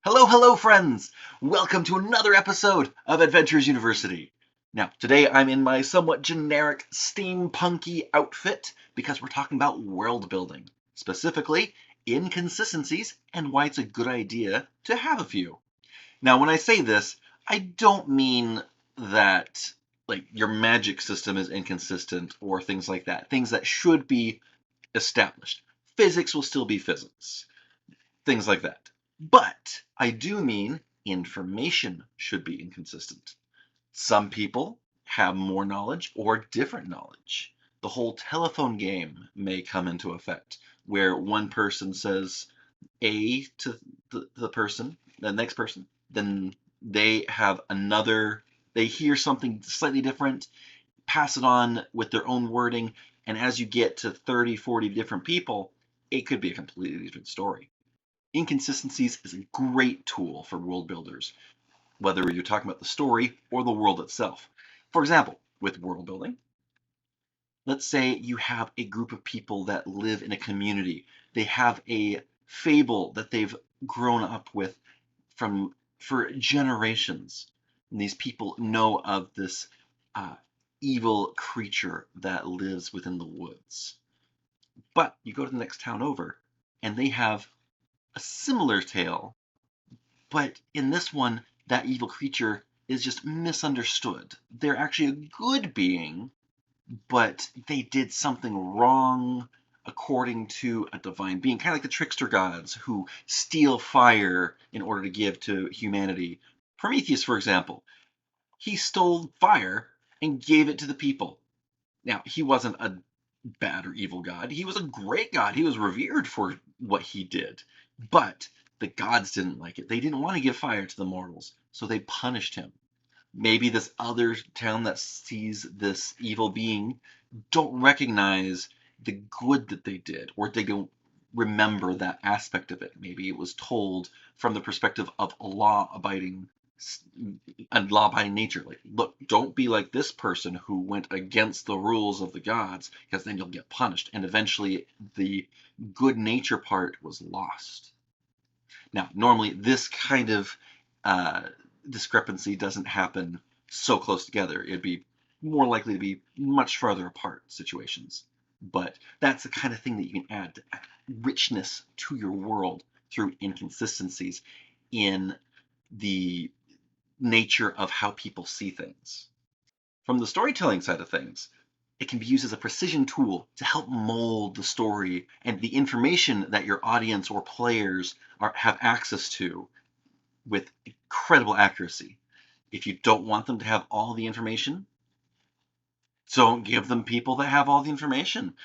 Hello, hello, friends! Welcome to another episode of Adventures University. Now, today I'm in my somewhat generic steampunky outfit because we're talking about world building, specifically inconsistencies and why it's a good idea to have a few. Now, when I say this, I don't mean that your magic system is inconsistent or things like that, things that should be established. Physics will still be physics, things like that. But I do mean information should be inconsistent. Some people have more knowledge or different knowledge. The whole telephone game may come into effect where one person says A to the person, the next person, then they have another, they hear something slightly different, pass it on with their own wording, and as you get to 30, 40 different people, it could be a completely different story. Inconsistencies is a great tool for world builders, whether you're talking about the story or the world itself. For example, with world building, let's say you have a group of people that live in a community. They have a fable that they've grown up with from for generations. And these people know of this uh, evil creature that lives within the woods. But you go to the next town over, and they have a similar tale. But in this one, that evil creature is just misunderstood. They're actually a good being, but they did something wrong according to a divine being, kind of like the trickster gods who steal fire in order to give to humanity. Prometheus, for example, he stole fire and gave it to the people. Now, he wasn't a bad or evil god. He was a great god. He was revered for what he did. But the gods didn't like it. They didn't want to give fire to the mortals, so they punished him. Maybe this other town that sees this evil being don't recognize the good that they did, or they don't remember that aspect of it. Maybe it was told from the perspective of a law-abiding and law-abiding nature. Like, look, don't be like this person who went against the rules of the gods, because then you'll get punished. And eventually, the good nature part was lost. Now, normally, this kind of uh, discrepancy doesn't happen so close together. It'd be more likely to be much farther apart situations. But that's the kind of thing that you can add richness to your world through inconsistencies in the nature of how people see things. From the storytelling side of things, it can be used as a precision tool to help mold the story and the information that your audience or players have access to with incredible accuracy. If you don't want them to have all the information, don't give them people that have all the information.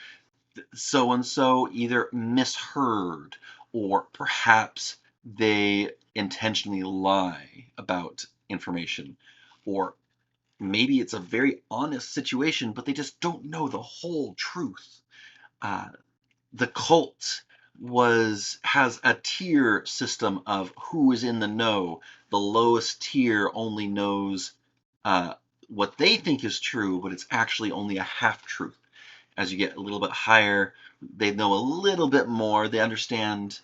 So and so either misheard or perhaps they intentionally lie about information, or maybe it's a very honest situation, but they just don't know the whole truth. Uh, the cult has a tier system of who is in the know. The lowest tier only knows uh, what they think is true, but it's actually only a half truth. As you get a little bit higher, they know a little bit more. They understand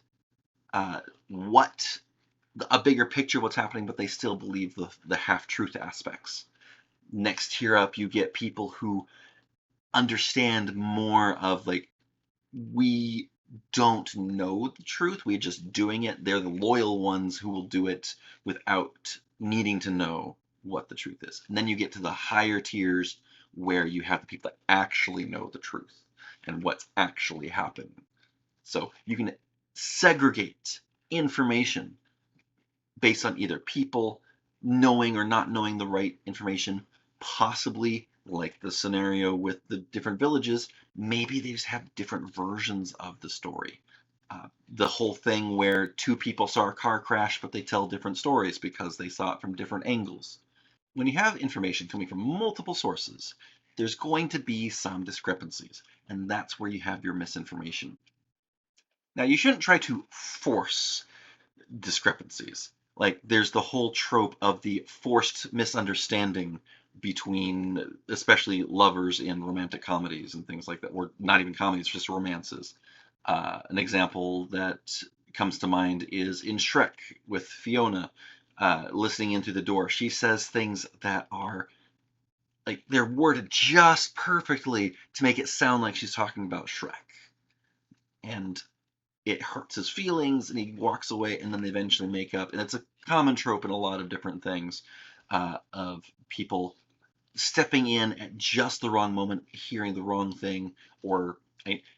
uh, what a bigger picture of what's happening, but they still believe the half truth aspects. Next tier up, you get people who understand more of like, we don't know the truth, we're just doing it. They're the loyal ones who will do it without needing to know what the truth is. And then you get to the higher tiers where you have the people that actually know the truth and what's actually happened. So you can segregate information based on either people knowing or not knowing the right information, possibly like the scenario with the different villages, maybe they just have different versions of the story. The whole thing where two people saw a car crash, but they tell different stories because they saw it from different angles. When you have information coming from multiple sources, there's going to be some discrepancies, and that's where you have your misinformation. Now, you shouldn't try to force discrepancies. Like, there's the whole trope of the forced misunderstanding between, especially lovers in romantic comedies and things like that, or not even comedies, just romances. An example that comes to mind is in Shrek with Fiona listening in through the door. She says things that are like they're worded just perfectly to make it sound like she's talking about Shrek. And it hurts his feelings and he walks away, and then they eventually make up. And it's a common trope in a lot of different things of people stepping in at just the wrong moment, hearing the wrong thing, or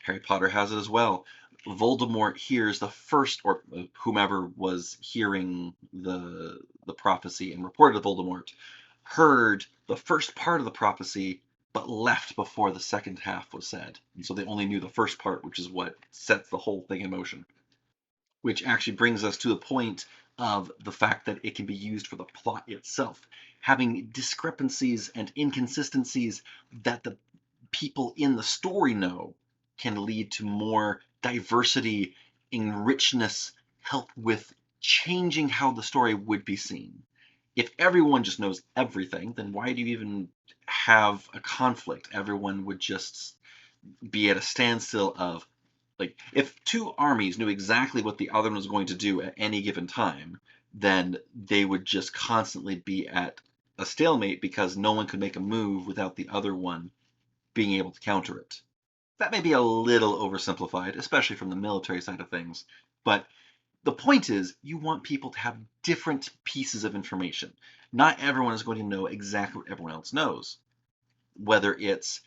Harry Potter has it as well. Voldemort hears the first, or whomever was hearing the prophecy and reported to Voldemort, heard the first part of the prophecy, but left before the second half was said. And so they only knew the first part, which is what sets the whole thing in motion. Which actually brings us to the point of the fact that it can be used for the plot itself. Having discrepancies and inconsistencies that the people in the story know can lead to more diversity, richness, help with changing how the story would be seen. If everyone just knows everything, then why do you even have a conflict? Everyone would just be at a standstill of, like, if two armies knew exactly what the other one was going to do at any given time, then they would just constantly be at a stalemate because no one could make a move without the other one being able to counter it. That may be a little oversimplified, especially from the military side of things, but the point is you want people to have different pieces of information. Not everyone is going to know exactly what everyone else knows, whether it's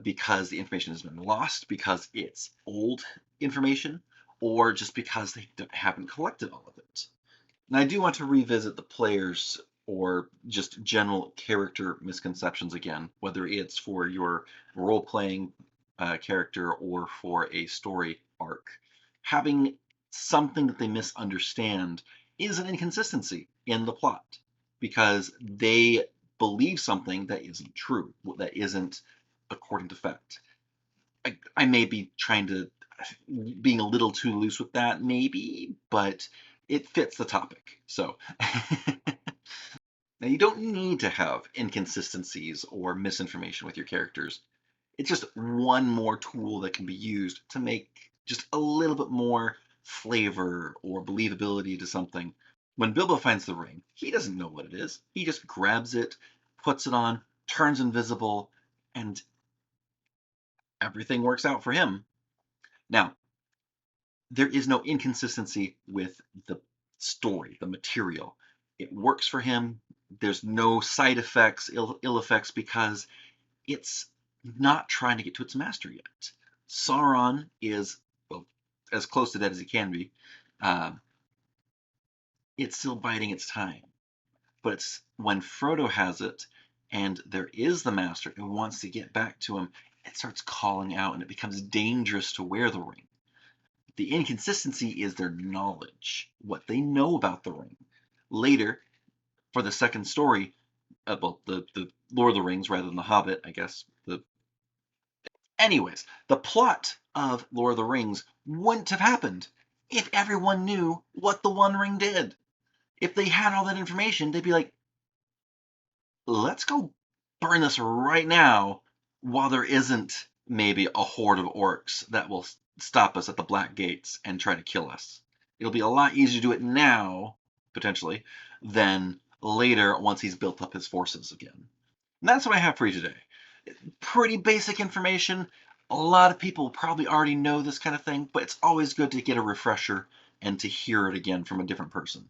because the information has been lost, because it's old information, or just because they haven't collected all of it. And I do want to revisit the players or just general character misconceptions again, whether it's for your role-playing character or for a story arc. Having something that they misunderstand is an inconsistency in the plot because they believe something that isn't true, that isn't according to fact. I may be trying to being a little too loose with that, maybe, but it fits the topic. So now you don't need to have inconsistencies or misinformation with your characters. It's just one more tool that can be used to make just a little bit more flavor or believability to something. When Bilbo finds the ring, he doesn't know what it is. He just grabs it, puts it on, turns invisible, and everything works out for him. Now, there is no inconsistency with the story, the material. It works for him. There's no side effects, ill effects, because it's not trying to get to its master yet. Sauron is, well, as close to that as he can be. Uh, it's still biding its time. But it's when Frodo has it and there is the master who wants to get back to him, it starts calling out and it becomes dangerous to wear the ring. The inconsistency is their knowledge, what they know about the ring. Later, for the second story, well, the Lord of the Rings rather than the Hobbit, I guess. Anyways, the plot of Lord of the Rings wouldn't have happened if everyone knew what the One Ring did. If they had all that information, they'd be like, let's go burn this right now while there isn't maybe a horde of orcs that will stop us at the Black Gates and try to kill us. It'll be a lot easier to do it now, potentially, than later once he's built up his forces again. And that's what I have for you today. Pretty basic information. A lot of people probably already know this kind of thing, but it's always good to get a refresher and to hear it again from a different person.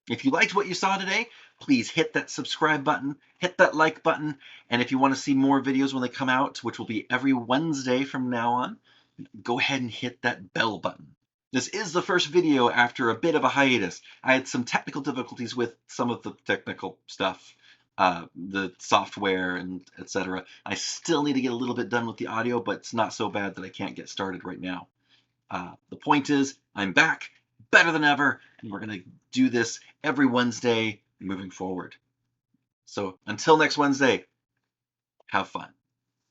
If you liked what you saw today, please hit that subscribe button, hit that like button, and if you want to see more videos when they come out, which will be every Wednesday from now on, go ahead and hit that bell button. This is the first video after a bit of a hiatus. I had some technical difficulties with some of the technical stuff, the software and etc. I still need to get a little bit done with the audio, but it's not so bad that I can't get started right now. The point is, I'm back, better than ever, and we're going to do this every Wednesday moving forward. So until next Wednesday, have fun.